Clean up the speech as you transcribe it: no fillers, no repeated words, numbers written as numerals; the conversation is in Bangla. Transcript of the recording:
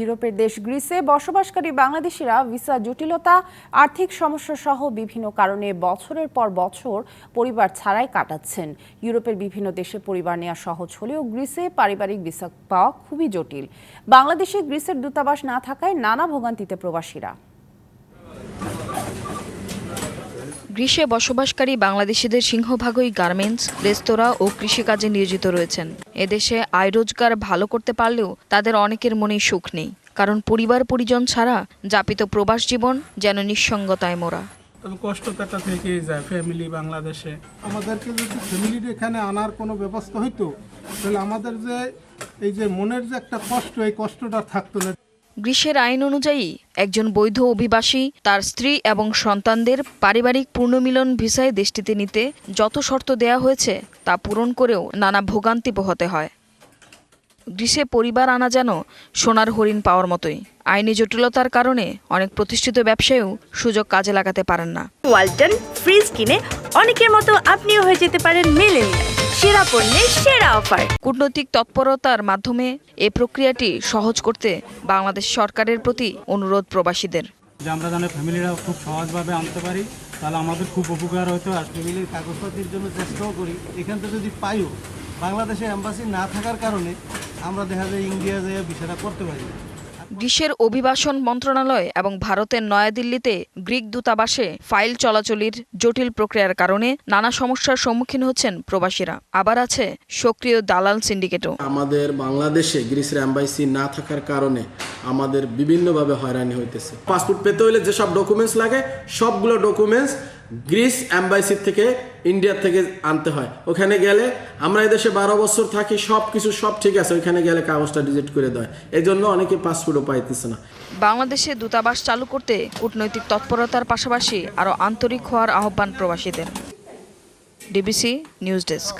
ইউরোপের দেশ গ্রিসে বসবাসকারী বাংলাদেশিরা ভিসা জটিলতা, আর্থিক সমস্যা সহ বিভিন্ন কারণে বছরের পর বছর পরিবার ছাড়াই কাটাচ্ছেন। ইউরোপের বিভিন্ন দেশে পরিবার নেওয়া সহজ হলেও গ্রিসে পারিবারিক ভিসা পাওয়া খুবই জটিল। বাংলাদেশে গ্রিসের দূতাবাস না থাকায় নানা ভোগান্তিতে প্রবাসীরা। গ্রিসে বসবাসকারী বাংলাদেশিদের সিংহভাগই গার্মেন্টস, রেস্তোরাঁ ও কৃষিকাজে নিয়োজিত রয়েছেন। এদেশে আয় রোজগার ভালো করতে পারলেও তাদের অনেকের মনেই সুখ নেই, কারণ পরিবার পরিজন ছাড়া যাপিত প্রবাস জীবন যেন নিঃসঙ্গতায় মোড়া। তবে কষ্টটা থেকেই যায় ফ্যামিলি বাংলাদেশে। আমাদেরকে যদি ফ্যামিলির এখানে আনার কোনো ব্যবস্থা হইতো তাহলে আমাদের যে এই যে মনের যে একটা কষ্ট, এই কষ্টটা থাকতো না। গ্রিসের আইন অনুযায়ী একজন বৈধ অভিবাসী তার স্ত্রী এবং সন্তানদের পারিবারিক পুনর্মিলন ভিসায় দেশটিতে নিতে যত শর্ত দেয়া হয়েছে তা পূরণ করেও নানা ভোগান্তি পোহাতে হয়। গ্রিসে পরিবার আনা যেন সোনার হরিণ পাওয়ার মতোই। আইনি জটিলতার কারণে অনেক প্রতিষ্ঠিত ব্যবসায়ীও সুযোগ কাজে লাগাতে পারেন না। ওয়ালটন ফ্রিজ কিনে অনেকের মতো আপনিও হয়ে যেতে পারেন মিলেনিয়াল। সেরা পণ্যের সেরা অফার। কূটনৈতিক তৎপরতার মাধ্যমে এই প্রক্রিয়াটি সহজ করতে বাংলাদেশ সরকারের প্রতি অনুরোধ প্রবাসীদের। যে আমরা যেন ফ্যামিলিরা খুব সহজভাবে আনতে পারি, তাহলে আমাদের খুব উপকার হতো। আর ফ্যামিলির কাগজপত্রের জন্য চেষ্টাও করি। এখান থেকে যদি পাইও, বাংলাদেশে এম্বাসি না থাকার কারণে আমরা দেখা যায় ইন্ডিয়া যেয়ে বিষয়টা করতে পারি। গ্রিসের অভিবাসন মন্ত্রণালয় এবং ভারতের নয়াদিল্লিতে গ্রিক দূতাবাসে ফাইল চলাচলের জটিল প্রক্রিয়ার কারণে নানা সমস্যার সম্মুখীন হচ্ছেন প্রবাসীরা। আবার আছে সক্রিয় দালাল সিন্ডিকেটও। আমাদের বাংলাদেশে গ্রিসের এম্বাসি না থাকার কারণে আমাদের বিভিন্নভাবে হয়রানি হইতেছে। পাসপোর্ট পেতে হলে যেসব ডকুমেন্টস লাগে সবগুলো ডকুমেন্টস গ্রিস এম্বাসি থেকে, ইন্ডিয়া থেকে আনতে হয়। ওখানে গেলে আমরা এদেশে 12 বছর থাকি, সব ঠিক আছে, ওখানে গেলে কাগজটা ডিলিট করে দেয়। এই জন্য অনেকে পাসপোর্টও পাইতেছে না। বাংলাদেশে দূতাবাস চালু করতে কূটনৈতিক তৎপরতার পাশাপাশি আরও আন্তরিক হওয়ার আহ্বান প্রবাসীদের। DBC news desk.